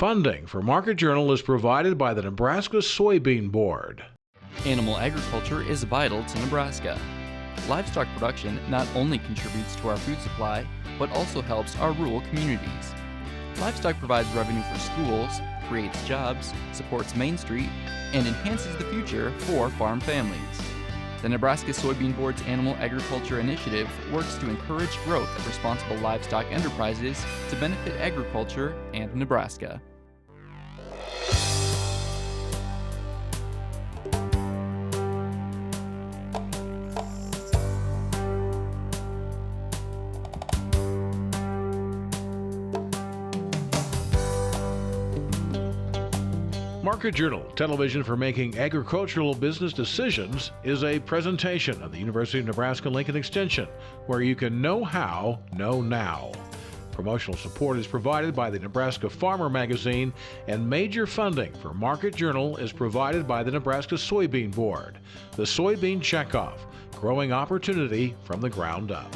Funding for Market Journal is provided by the Nebraska Soybean Board. Animal agriculture is vital to Nebraska. Livestock production not only contributes to our food supply, but also helps our rural communities. Livestock provides revenue for schools, creates jobs, supports Main Street, and enhances the future for farm families. The Nebraska Soybean Board's Animal Agriculture Initiative works to encourage growth of responsible livestock enterprises to benefit agriculture and Nebraska. Market Journal, television for making agricultural business decisions, is a presentation of the University of Nebraska-Lincoln Extension, where you can know how, know now. Promotional support is provided by the Nebraska Farmer Magazine, and major funding for Market Journal is provided by the Nebraska Soybean Board. The Soybean Checkoff, growing opportunity from the ground up.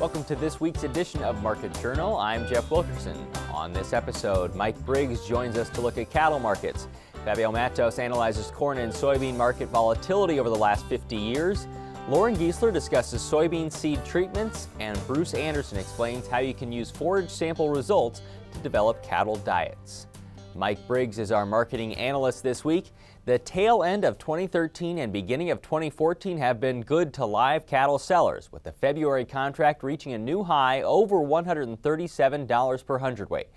Welcome to this week's edition of Market Journal. I'm Jeff Wilkerson. On this episode, Mike Briggs joins us to look at cattle markets. Fabio Mattos analyzes corn and soybean market volatility over the last 50 years. Loren Giesler discusses soybean seed treatments, and Bruce Anderson explains how you can use forage sample results to develop cattle diets. Mike Briggs is our marketing analyst this week. The tail end of 2013 and beginning of 2014 have been good to live cattle sellers, with the February contract reaching a new high over $137 per hundredweight.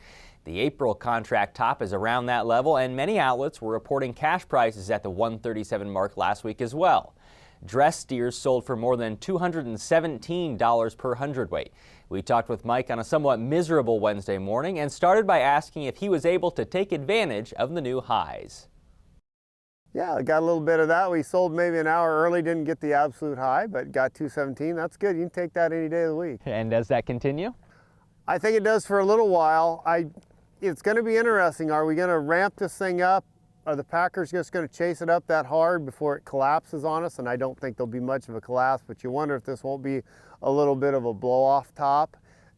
The April contract top is around that level, and many outlets were reporting cash prices at the $137 mark last week as well. Dress steers sold for more than $217 per hundredweight. We talked with Mike on a somewhat miserable Wednesday morning and started by asking if he was able to take advantage of the new highs. Yeah, I got a little bit of that. We sold maybe an hour early, didn't get the absolute high, but got 217. That's good. You can take that any day of the week. And does that continue? I think it does for a little while. It's going to be interesting. Are we going to ramp this thing up? Are the Packers just going to chase it up that hard before it collapses on us? And I don't think there'll be much of a collapse, but you wonder if this won't be a little bit of a blow-off top.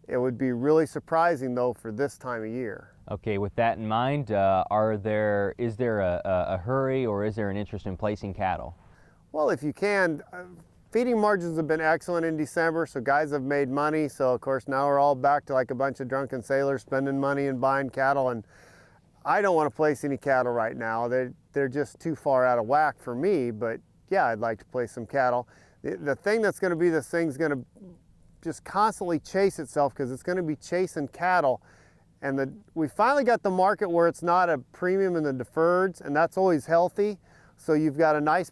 It would be really surprising, though, for this time of year. Okay, with that in mind, is there a hurry or is there an interest in placing cattle? Well, if you can, feeding margins have been excellent in December, so guys have made money. So, of course, now we're all back to like a bunch of drunken sailors spending money and buying cattle. And I don't want to place any cattle right now. They're just too far out of whack for me, but yeah, I'd like to place some cattle. The thing that's going to be, this thing's going to just constantly chase itself because it's going to be chasing cattle. And we finally got the market where it's not a premium in the deferreds, and that's always healthy. So you've got a nice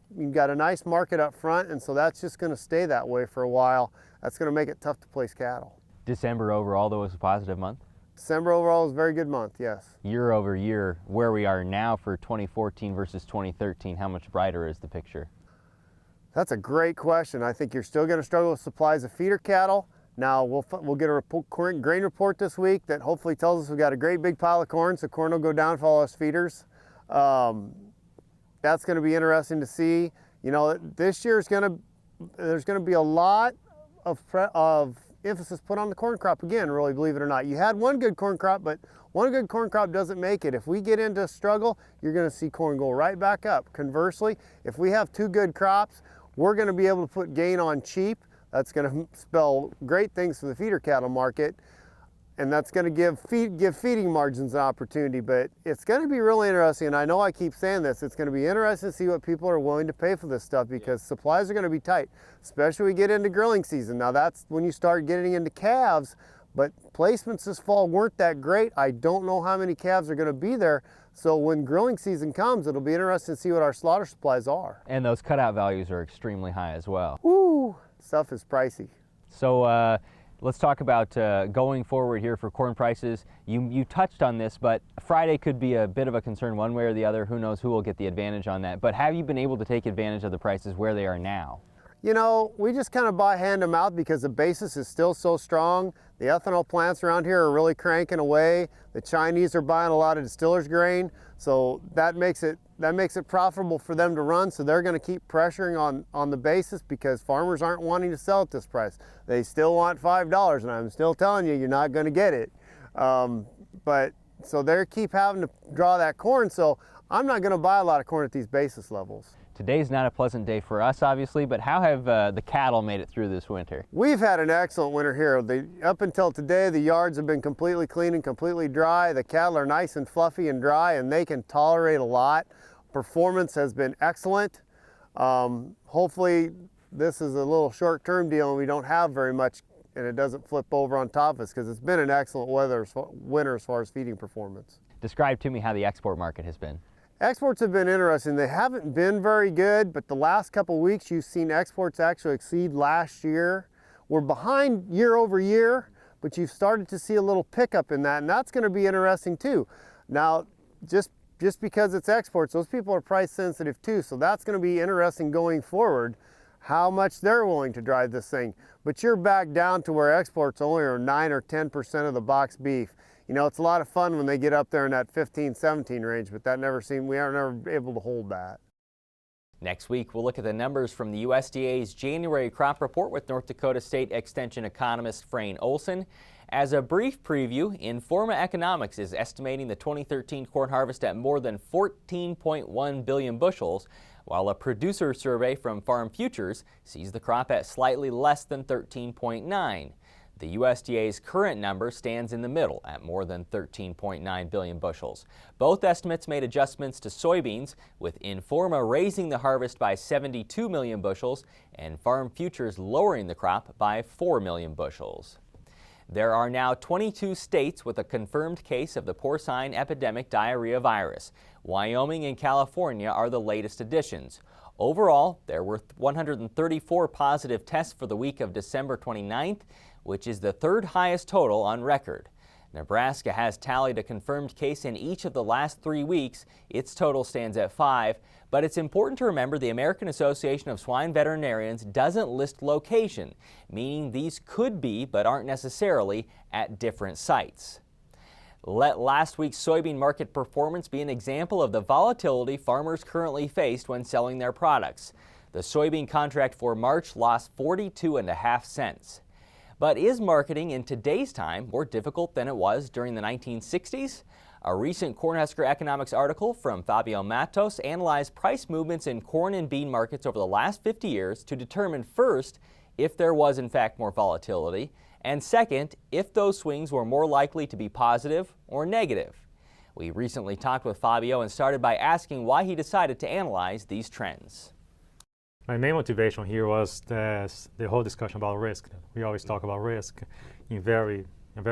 market up front, and so that's just going to stay that way for a while. That's going to make it tough to place cattle. December overall, though, was a positive month? December overall was a very good month, yes. Year over year, where we are now for 2014 versus 2013, how much brighter is the picture? That's a great question. I think you're still going to struggle with supplies of feeder cattle. Now, we'll get a grain report this week that hopefully tells us we've got a great big pile of corn, so corn will go down for all us feeders. That's going to be interesting to see. You know, this year there's going to be a lot of emphasis put on the corn crop again, really, believe it or not. You had one good corn crop, but one good corn crop doesn't make it. If we get into a struggle, you're going to see corn go right back up. Conversely, if we have two good crops, we're going to be able to put gain on cheap. That's going to spell great things for the feeder cattle market, and that's going to give feeding margins an opportunity. But it's going to be really interesting, and I know I keep saying this, it's going to be interesting to see what people are willing to pay for this stuff, because supplies are going to be tight, especially when we get into grilling season. Now that's when you start getting into calves, but placements this fall weren't that great. I don't know how many calves are going to be there. So when grilling season comes, it'll be interesting to see what our slaughter supplies are. And those cutout values are extremely high as well. Woo! Stuff is pricey. So let's talk about going forward here for corn prices. You touched on this, but Friday could be a bit of a concern one way or the other. Who knows who will get the advantage on that. But have you been able to take advantage of the prices where they are now? You know, we just kind of buy hand to mouth because the basis is still so strong. The ethanol plants around here are really cranking away. The Chinese are buying a lot of distillers grain, so that makes it profitable for them to run. So they're going to keep pressuring on the basis, because farmers aren't wanting to sell at this price. They still want $5, and I'm still telling you, you're not going to get it. But So they keep having to draw that corn. So I'm not going to buy a lot of corn at these basis levels. Today's not a pleasant day for us, obviously, but how have the cattle made it through this winter? We've had an excellent winter here. Up until today, the yards have been completely clean and completely dry. The cattle are nice and fluffy and dry, and they can tolerate a lot. Performance has been excellent. Hopefully, this is a little short-term deal and we don't have very much and it doesn't flip over on top of us, because it's been an excellent winter as far as feeding performance. Describe to me how the export market has been. Exports have been interesting. They haven't been very good, but the last couple weeks you've seen exports actually exceed last year. We're behind year over year, but you've started to see a little pickup in that, and that's going to be interesting too. Now, just because it's exports, those people are price sensitive too, so that's going to be interesting going forward, how much they're willing to drive this thing. But you're back down to where exports only are 9 or 10% of the box beef. You know, it's a lot of fun when they get up there in that 15, 17 range, but we are never able to hold that. Next week, we'll look at the numbers from the USDA's January crop report with North Dakota State Extension economist Frayne Olson. As a brief preview, Informa Economics is estimating the 2013 corn harvest at more than 14.1 billion bushels, while a producer survey from Farm Futures sees the crop at slightly less than 13.9. The USDA's current number stands in the middle at more than 13.9 billion bushels. Both estimates made adjustments to soybeans, with Informa raising the harvest by 72 million bushels and Farm Futures lowering the crop by 4 million bushels. There are now 22 states with a confirmed case of the porcine epidemic diarrhea virus. Wyoming and California are the latest additions. Overall, there were 134 positive tests for the week of December 29th, which is the third highest total on record. Nebraska has tallied a confirmed case in each of the last 3 weeks. Its total stands at 5, but it's important to remember the American Association of Swine Veterinarians doesn't list location, meaning these could be but aren't necessarily at different sites. Let last week's soybean market performance be an example of the volatility farmers currently faced when selling their products. The soybean contract for March lost 42.5 cents. But is marketing in today's time more difficult than it was during the 1960s? A recent Cornhusker Economics article from Fabio Mattos analyzed price movements in corn and bean markets over the last 50 years to determine, first, if there was in fact more volatility, and second, if those swings were more likely to be positive or negative. We recently talked with Fabio and started by asking why he decided to analyze these trends. My main motivation here was the whole discussion about risk. We always talk about risk in very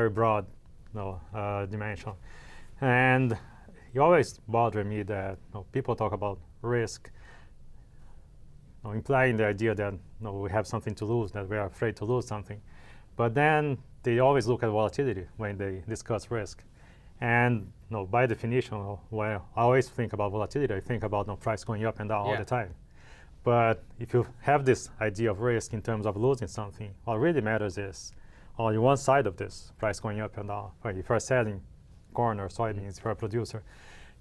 broad dimension. And it always bothered me that people talk about risk, implying the idea that we have something to lose, that we are afraid to lose something. But then they always look at volatility when they discuss risk. And by definition, when I always think about volatility, I think about price going up and down all the time. But if you have this idea of risk in terms of losing something, what really matters is only one side of this, price going up and down. Right? If you're selling corn or soybeans, if you're a producer,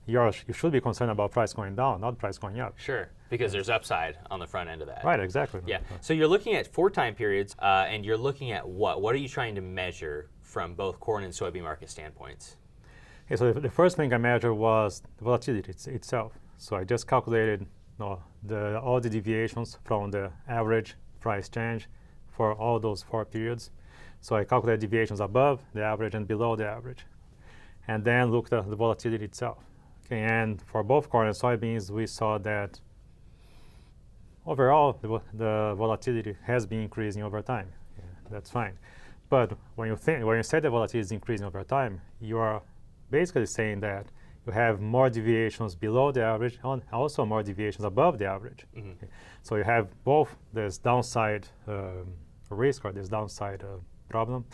you should be concerned about price going down, not price going up. Sure, because there's upside on the front end of that. Right, exactly. Yeah, so you're looking at 4 time periods, and you're looking at what? What are you trying to measure from both corn and soybean market standpoints? Okay, so the first thing I measured was the volatility itself. So I just calculated all the deviations from the average price change for all those 4 periods. So I calculated deviations above the average and below the average, and then looked at the volatility itself. Okay, and for both corn and soybeans, we saw that overall the volatility has been increasing over time. Yeah, that's fine. But when you say the volatility is increasing over time, you are basically saying that you have more deviations below the average and also more deviations above the average. Mm-hmm. Okay. So you have both this downside risk or this downside problem,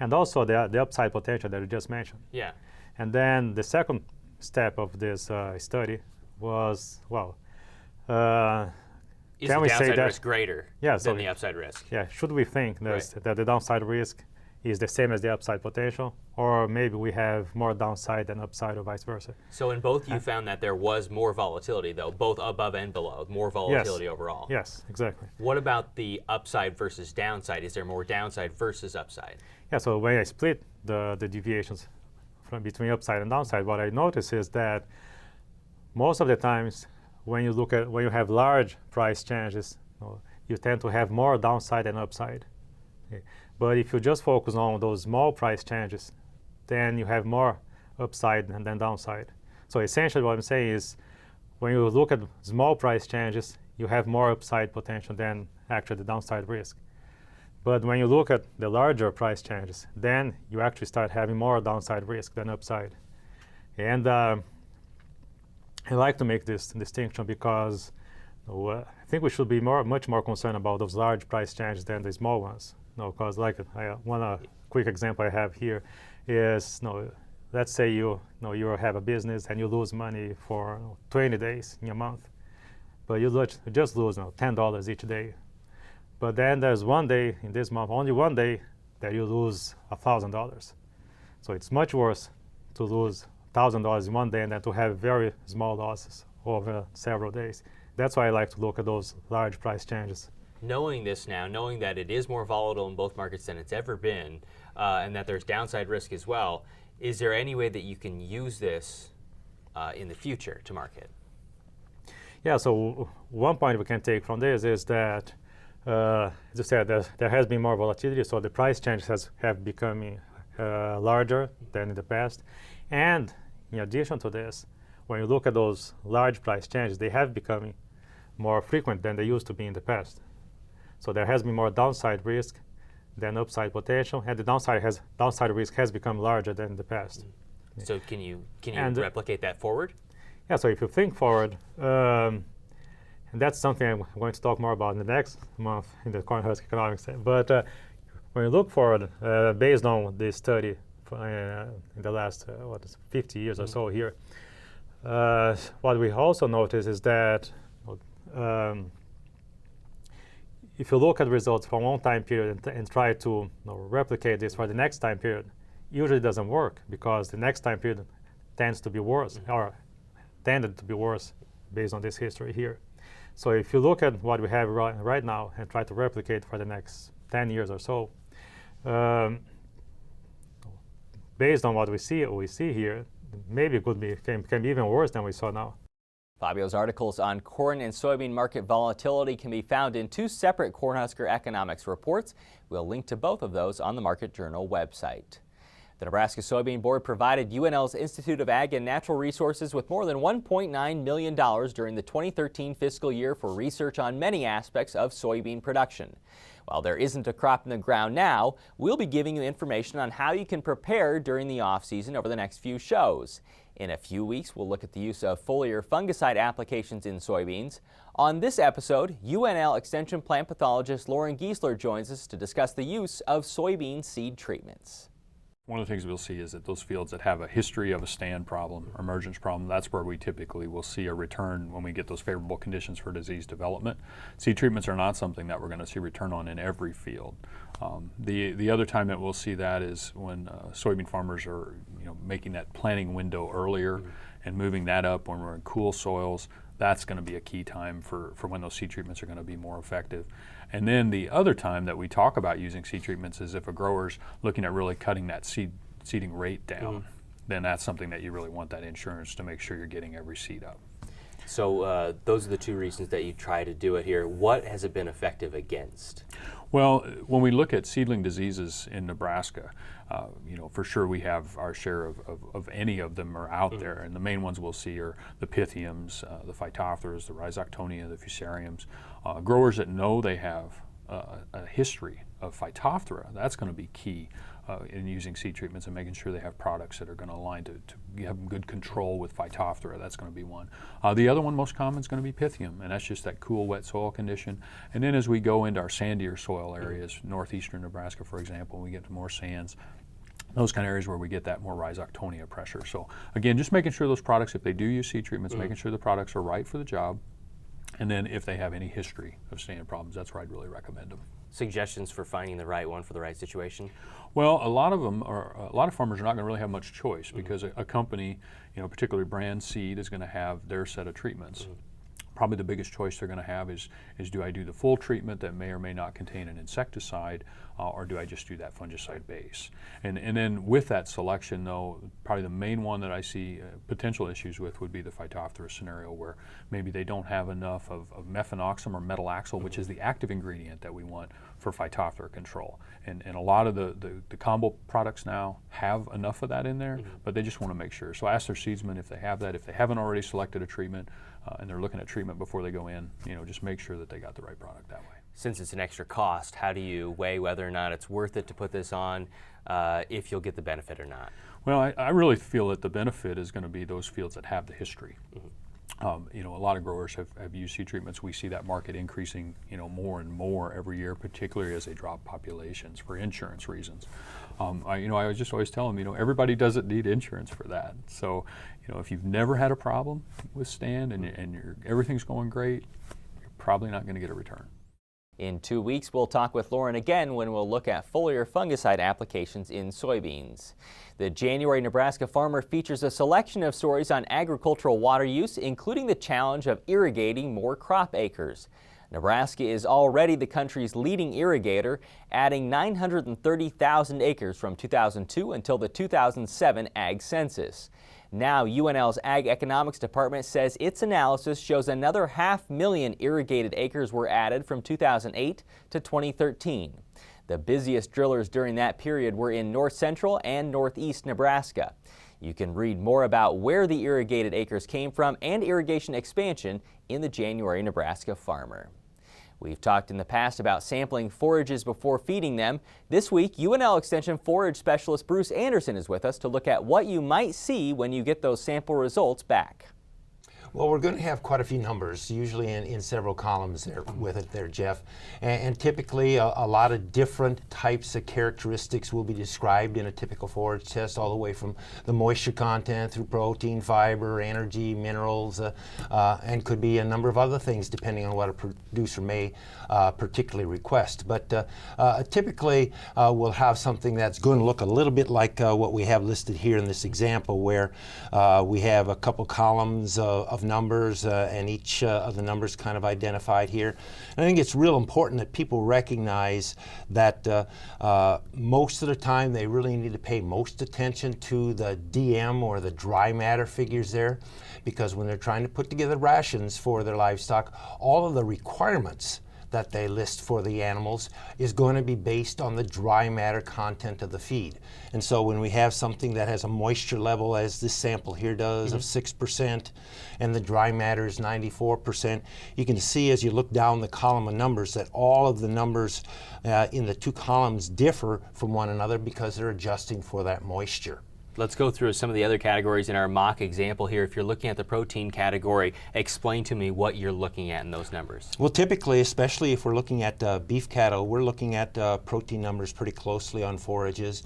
and also the upside potential that you just mentioned. Yeah. And then the second step of this study was, is the downside risk greater than the upside risk? Yeah, should we think that the downside risk is the same as the upside potential, or maybe we have more downside than upside or vice versa? So in both you found that there was more volatility though, both above and below, more volatility overall? Yes, exactly. What about the upside versus downside? Is there more downside versus upside? Yeah, so when I split the deviations from between upside and downside, what I notice is that most of the times when you have large price changes, you tend to have more downside than upside. Okay. But if you just focus on those small price changes, then you have more upside than downside. So essentially what I'm saying is when you look at small price changes, you have more upside potential than actually the downside risk. But when you look at the larger price changes, then you actually start having more downside risk than upside. And I like to make this distinction because I think we should be much more concerned about those large price changes than the small ones. Because one quick example I have here is, let's say you have a business and you lose money for 20 days in a month, but you just lose $10 each day. But then there's one day in this month, only one day, that you lose $1,000. So it's much worse to lose $1,000 in one day than to have very small losses over several days. That's why I like to look at those large price changes. Knowing this now, knowing that it is more volatile in both markets than it's ever been, and that there's downside risk as well, is there any way that you can use this in the future to market? Yeah, so one point we can take from this is that, as I said, there has been more volatility, so the price changes have become larger than in the past. And in addition to this, when you look at those large price changes, they have become more frequent than they used to be in the past. So there has been more downside risk than upside potential, and the downside risk has become larger than in the past. So can you replicate that forward? Yeah, so if you think forward, and that's something I'm going to talk more about in the next month in the Cornhusk Economics. But when you look forward, based on this study in the last 50 years or so here, what we also notice is that if you look at results from one time period and try to replicate this for the next time period, usually it doesn't work because the next time period tends to be worse, or tended to be worse based on this history here. So if you look at what we have right now and try to replicate for the next 10 years or so, based on what we see here, maybe it can be even worse than we saw now. Fabio's articles on corn and soybean market volatility can be found in two separate Cornhusker economics reports. We'll link to both of those on the Market Journal website. The Nebraska Soybean Board provided UNL's Institute of Ag and Natural Resources with more than $1.9 million during the 2013 fiscal year for research on many aspects of soybean production. While there isn't a crop in the ground now, we'll be giving you information on how you can prepare during the off-season over the next few shows. In a few weeks, we'll look at the use of foliar fungicide applications in soybeans. On this episode, UNL Extension plant pathologist Loren Giesler joins us to discuss the use of soybean seed treatments. One of the things we'll see is that those fields that have a history of a stand problem, emergence problem, that's where we typically will see a return when we get those favorable conditions for disease development. Seed treatments are not something that we're going to see return on in every field. The other time that we'll see that is when soybean farmers are making that planting window earlier and moving that up when we're in cool soils. That's going to be a key time for when those seed treatments are going to be more effective. And then the other time that we talk about using seed treatments is if a grower's looking at really cutting that seeding rate down, then that's something that you really want that insurance to make sure you're getting every seed up. So those are the two reasons that you try to do it here. What has it been effective against? Well, when we look at seedling diseases in Nebraska, for sure we have our share of any of them are out there, and the main ones we'll see are the Pythiums, the Phytophthora, the Rhizoctonia, the Fusariums. Growers that know they have a history of Phytophthora, that's going to be key in using seed treatments and making sure they have products that are going to align to have good control with Phytophthora. That's going to be one. The other one most common is going to be Pythium, and that's just that cool, wet soil condition. And then as we go into our sandier soil areas, northeastern Nebraska, for example, we get to more sands, those kind of areas where we get that more Rhizoctonia pressure. So again, just making sure those products, if they do use seed treatments, making sure the products are right for the job. And then if they have any history of stand problems, that's where I'd really recommend them. Suggestions for finding the right one for the right situation? Well, a lot of farmers are not going to really have much choice because a company, particularly brand seed, is going to have their set of treatments. Probably the biggest choice they're going to have is do I do the full treatment that may or may not contain an insecticide, or do I just do that fungicide base? And then with that selection, though, probably the main one that I see potential issues with would be the Phytophthora scenario, where maybe they don't have enough of mefenoxam or metalaxyl, which is the active ingredient that we want for Phytophthora control. And a lot of the combo products now have enough of that in there, but they just want to make sure. So ask their seedsmen if they have that. If they haven't already selected a treatment and they're looking at treatment before they go in, just make sure that they got the right product that way. Since it's an extra cost, how do you weigh whether or not it's worth it to put this on, if you'll get the benefit or not? Well, I really feel that the benefit is going to be those fields that have the history. A lot of growers have used seed treatments. We see that market increasing, more and more every year, particularly as they drop populations for insurance reasons. I just always tell them, everybody doesn't need insurance for that. So, if you've never had a problem with stand and everything's going great, you're probably not going to get a return. In 2 weeks, we'll talk with Loren again when we'll look at foliar fungicide applications in soybeans. The January Nebraska Farmer features a selection of stories on agricultural water use, including the challenge of irrigating more crop acres. Nebraska is already the country's leading irrigator, adding 930,000 acres from 2002 until the 2007 Ag Census. Now, UNL's Ag Economics Department says its analysis shows another 500,000 irrigated acres were added from 2008 to 2013. The busiest drillers during that period were in north central and northeast Nebraska. You can read more about where the irrigated acres came from and irrigation expansion in the January Nebraska Farmer. We've talked in the past about sampling forages before feeding them. This week, UNL Extension forage specialist Bruce Anderson is with us to look at what you might see when you get those sample results back. Well, we're going to have quite a few numbers, usually in several columns there with it there, Jeff. And typically a lot of different types of characteristics will be described in a typical forage test, all the way from the moisture content through protein, fiber, energy, minerals, and could be a number of other things depending on what a producer may particularly request. But typically we'll have something that's going to look a little bit like what we have listed here in this example, where we have a couple columns of numbers and each of the numbers kind of identified here. And I think it's real important that people recognize that most of the time they really need to pay most attention to the DM or the dry matter figures there, because when they're trying to put together rations for their livestock, all of the requirements that they list for the animals is going to be based on the dry matter content of the feed. And so when we have something that has a moisture level, as this sample here does, of 6%, and the dry matter is 94%, you can see as you look down the column of numbers that all of the numbers in the two columns differ from one another because they're adjusting for that moisture. Let's go through some of the other categories in our mock example here. If you're looking at the protein category, explain to me what you're looking at in those numbers. Well, typically, especially if we're looking at beef cattle, we're looking at protein numbers pretty closely on forages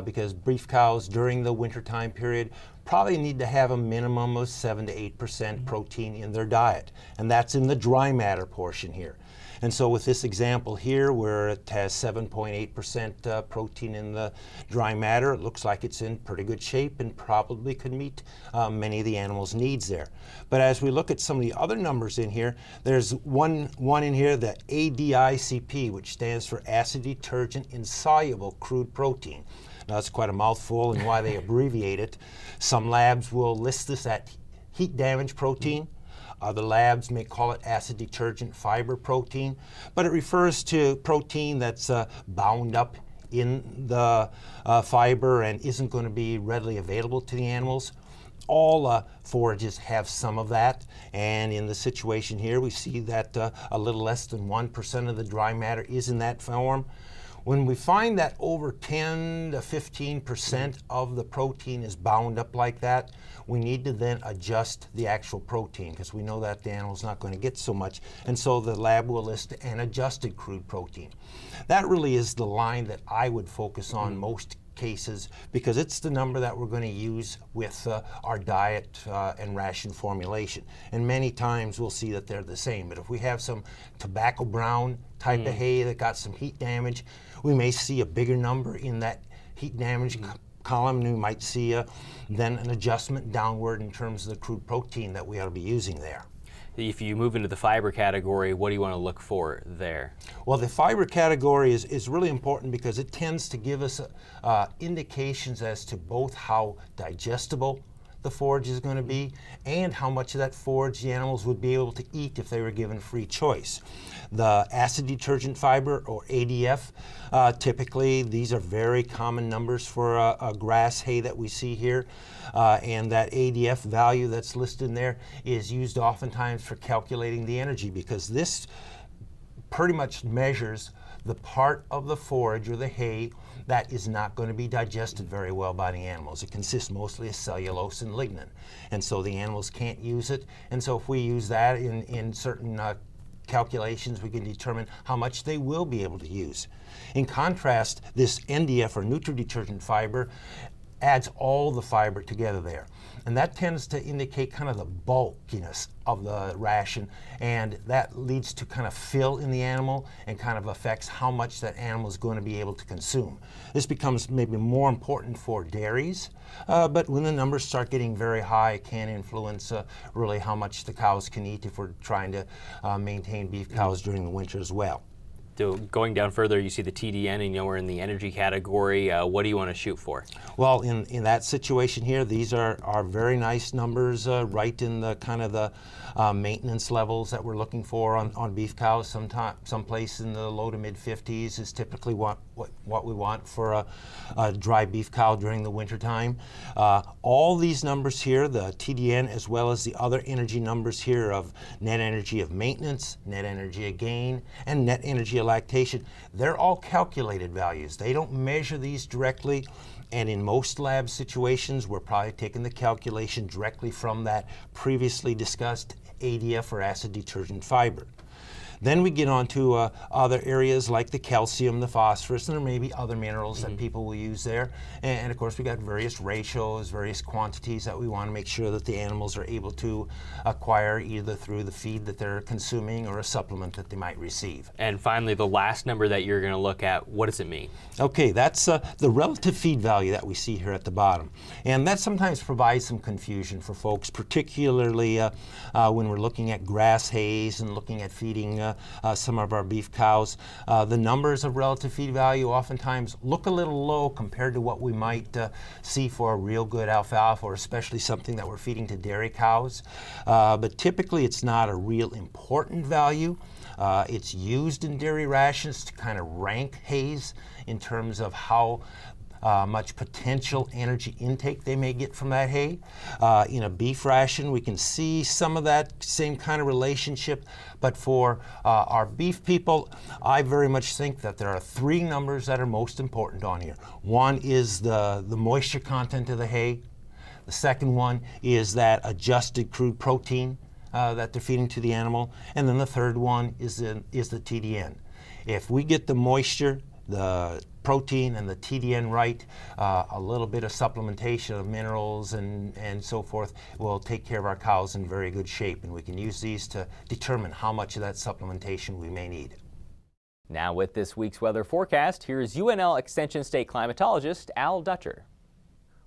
because beef cows during the wintertime period probably need to have a minimum of 7 to 8% protein in their diet, and that's in the dry matter portion here. And so with this example here, where it has 7.8% protein in the dry matter, it looks like it's in pretty good shape and probably could meet many of the animals' needs there. But as we look at some of the other numbers in here, there's one in here, the ADICP, which stands for acid detergent insoluble crude protein. Now that's quite a mouthful and why they abbreviate it. Some labs will list this at heat damage protein. Other labs may call it acid detergent fiber protein, but it refers to protein that's bound up in the fiber and isn't going to be readily available to the animals. All forages have some of that, and in the situation here we see that a little less than 1% of the dry matter is in that form. When we find that over 10 to 15% of the protein is bound up like that, we need to then adjust the actual protein because we know that the animal's not going to get so much, and so the lab will list an adjusted crude protein. That really is the line that I would focus on most cases because it's the number that we're going to use with our diet and ration formulation. And many times we'll see that they're the same. But if we have some tobacco brown type of hay that got some heat damage, we may see a bigger number in that heat damage column, and we might see then an adjustment downward in terms of the crude protein that we ought to be using there. If you move into the fiber category, what do you want to look for there? Well, the fiber category is really important because it tends to give us indications as to both how digestible the forage is going to be and how much of that forage the animals would be able to eat if they were given free choice. The acid detergent fiber, or ADF, typically these are very common numbers for a grass hay that we see here, and that ADF value that's listed in there is used oftentimes for calculating the energy, because this pretty much measures the part of the forage or the hay that is not going to be digested very well by the animals. It consists mostly of cellulose and lignin, and so the animals can't use it. And so if we use that in certain calculations, we can determine how much they will be able to use. In contrast, this NDF, or nutridetergent fiber, adds all the fiber together there. And that tends to indicate kind of the bulkiness of the ration, and that leads to kind of fill in the animal and kind of affects how much that animal is going to be able to consume. This becomes maybe more important for dairies, but when the numbers start getting very high, it can influence really how much the cows can eat if we're trying to maintain beef cows during the winter as well. So going down further, you see the TDN, and we're in the energy category. What do you want to shoot for? Well, in that situation here, these are very nice numbers, right in the kind of the maintenance levels that we're looking for on beef cows. Someplace in the low to mid 50s is typically what we want for a dry beef cow during the winter time. All these numbers here, the TDN as well as the other energy numbers here of net energy of maintenance, net energy of gain, and net energy of lactation, they're all calculated values. They don't measure these directly, and in most lab situations, we're probably taking the calculation directly from that previously discussed ADF, or acid detergent fiber. Then we get on to other areas like the calcium, the phosphorus, and there may be other minerals that people will use there. And of course, we got various ratios, various quantities that we want to make sure that the animals are able to acquire either through the feed that they're consuming or a supplement that they might receive. And finally, the last number that you're going to look at, what does it mean? Okay, that's the relative feed value that we see here at the bottom. And that sometimes provides some confusion for folks, particularly when we're looking at grass hays and looking at feeding some of our beef cows. The numbers of relative feed value oftentimes look a little low compared to what we might see for a real good alfalfa, or especially something that we're feeding to dairy cows. But typically it's not a real important value. It's used in dairy rations to kind of rank hays in terms of how much potential energy intake they may get from that hay. In a beef ration, we can see some of that same kind of relationship, but for our beef people, I very much think that there are three numbers that are most important on here. One is the moisture content of the hay. The second one is that adjusted crude protein that they're feeding to the animal, and then the third one is the TDN. If we get the moisture, the protein, and the TDN right, a little bit of supplementation of minerals and so forth will take care of our cows in very good shape, and we can use these to determine how much of that supplementation we may need. Now with this week's weather forecast, here's UNL Extension State climatologist Al Dutcher.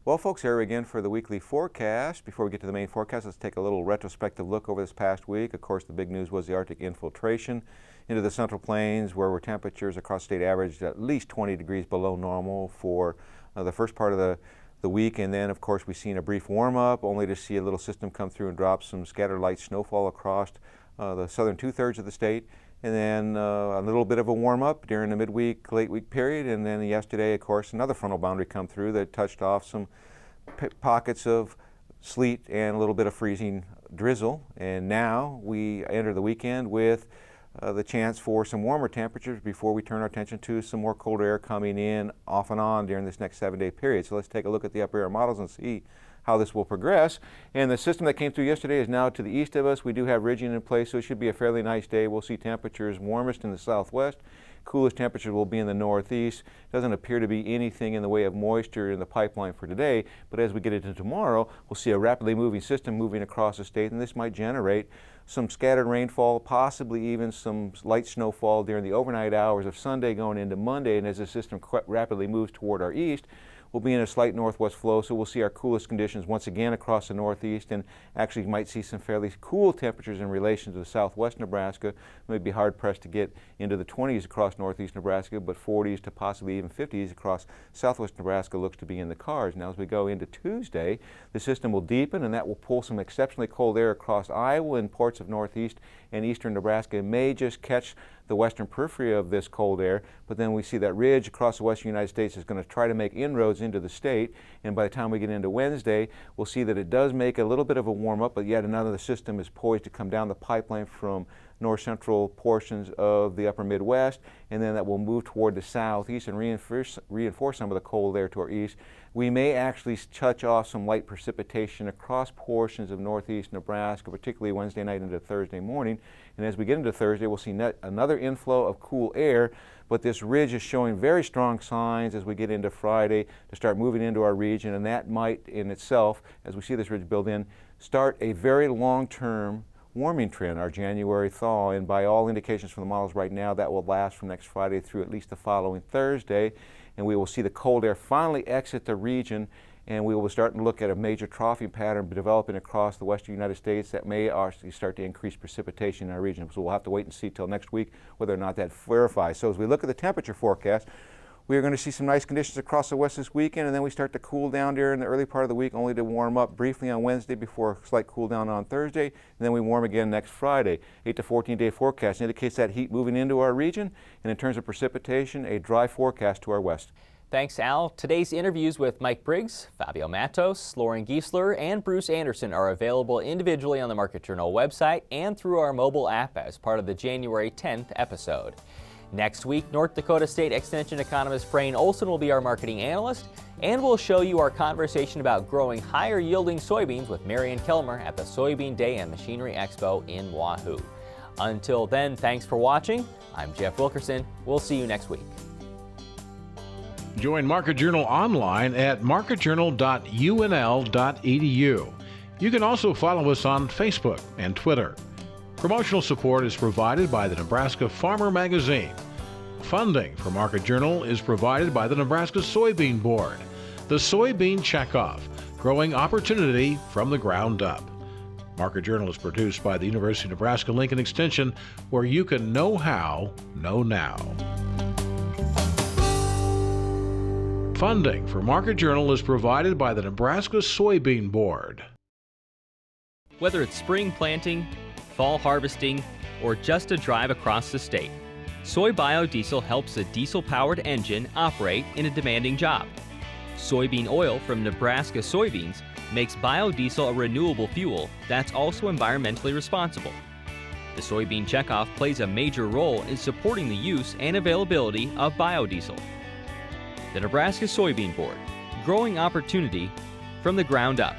Well, folks, here again for the weekly forecast. Before we get to the main forecast, let's take a little retrospective look over this past week. Of course, the big news was the Arctic infiltration into the Central Plains, where temperatures across the state averaged at least 20 degrees below normal for the first part of the week. And then, of course, we've seen a brief warm-up, only to see a little system come through and drop some scattered light snowfall across the southern two-thirds of the state. And then a little bit of a warm-up during the midweek, late week period. And then yesterday, of course, another frontal boundary come through that touched off some pockets of sleet and a little bit of freezing drizzle. And now we enter the weekend with the chance for some warmer temperatures before we turn our attention to some more colder air coming in off and on during this next 7-day period. So let's take a look at the upper air models and see how this will progress. And the system that came through yesterday is now to the east of us. We do have ridging in place, so it should be a fairly nice day. We'll see temperatures warmest in the southwest. Coolest temperatures will be in the northeast. Doesn't appear to be anything in the way of moisture in the pipeline for today, but as we get into tomorrow, we'll see a rapidly moving system moving across the state, and this might generate some scattered rainfall, possibly even some light snowfall during the overnight hours of Sunday going into Monday. And as the system rapidly moves toward our east, will be in a slight northwest flow, so we'll see our coolest conditions once again across the northeast, and actually might see some fairly cool temperatures in relation to the southwest Nebraska. We may be hard-pressed to get into the 20s across northeast Nebraska, but 40s to possibly even 50s across southwest Nebraska looks to be in the cards. Now, as we go into Tuesday, the system will deepen, and that will pull some exceptionally cold air across Iowa and parts of northeast and eastern Nebraska. It may just catch the western periphery of this cold air, but then we see that ridge across the western United States is going to try to make inroads into the state, and by the time we get into Wednesday, we'll see that it does make a little bit of a warm-up, but yet another system is poised to come down the pipeline from north-central portions of the upper Midwest, and then that will move toward the southeast and reinforce some of the cold air to our east. We may actually touch off some light precipitation across portions of northeast Nebraska, particularly Wednesday night into Thursday morning. And as we get into Thursday, we'll see another inflow of cool air, but this ridge is showing very strong signs as we get into Friday to start moving into our region, and that might in itself, as we see this ridge build in, start a very long-term warming trend, our January thaw, and by all indications from the models right now, that will last from next Friday through at least the following Thursday, and we will see the cold air finally exit the region, and we will start to look at a major troughing pattern developing across the western United States that may actually start to increase precipitation in our region. So we'll have to wait and see till next week whether or not that verifies. So as we look at the temperature forecast, we are going to see some nice conditions across the west this weekend, and then we start to cool down there in the early part of the week, only to warm up briefly on Wednesday before a slight cool down on Thursday, and then we warm again next Friday. 8 to 14-day forecast indicates that heat moving into our region, and in terms of precipitation, a dry forecast to our west. Thanks, Al. Today's interviews with Mike Briggs, Fabio Mattos, Loren Giesler, and Bruce Anderson are available individually on the Market Journal website and through our mobile app as part of the January 10th episode. Next week, North Dakota State Extension economist Frayne Olson will be our marketing analyst, and we'll show you our conversation about growing higher-yielding soybeans with Marion Kelmer at the Soybean Day and Machinery Expo in Wahoo. Until then, thanks for watching. I'm Jeff Wilkerson. We'll see you next week. Join Market Journal online at marketjournal.unl.edu. You can also follow us on Facebook and Twitter. Promotional support is provided by the Nebraska Farmer Magazine. Funding for Market Journal is provided by the Nebraska Soybean Board. The Soybean Checkoff, growing opportunity from the ground up. Market Journal is produced by the University of Nebraska-Lincoln Extension, where you can know how, know now. Funding for Market Journal is provided by the Nebraska Soybean Board. Whether it's spring planting, fall harvesting, or just a drive across the state, soy biodiesel helps a diesel-powered engine operate in a demanding job. Soybean oil from Nebraska soybeans makes biodiesel a renewable fuel that's also environmentally responsible. The Soybean Checkoff plays a major role in supporting the use and availability of biodiesel. The Nebraska Soybean Board, growing opportunity from the ground up.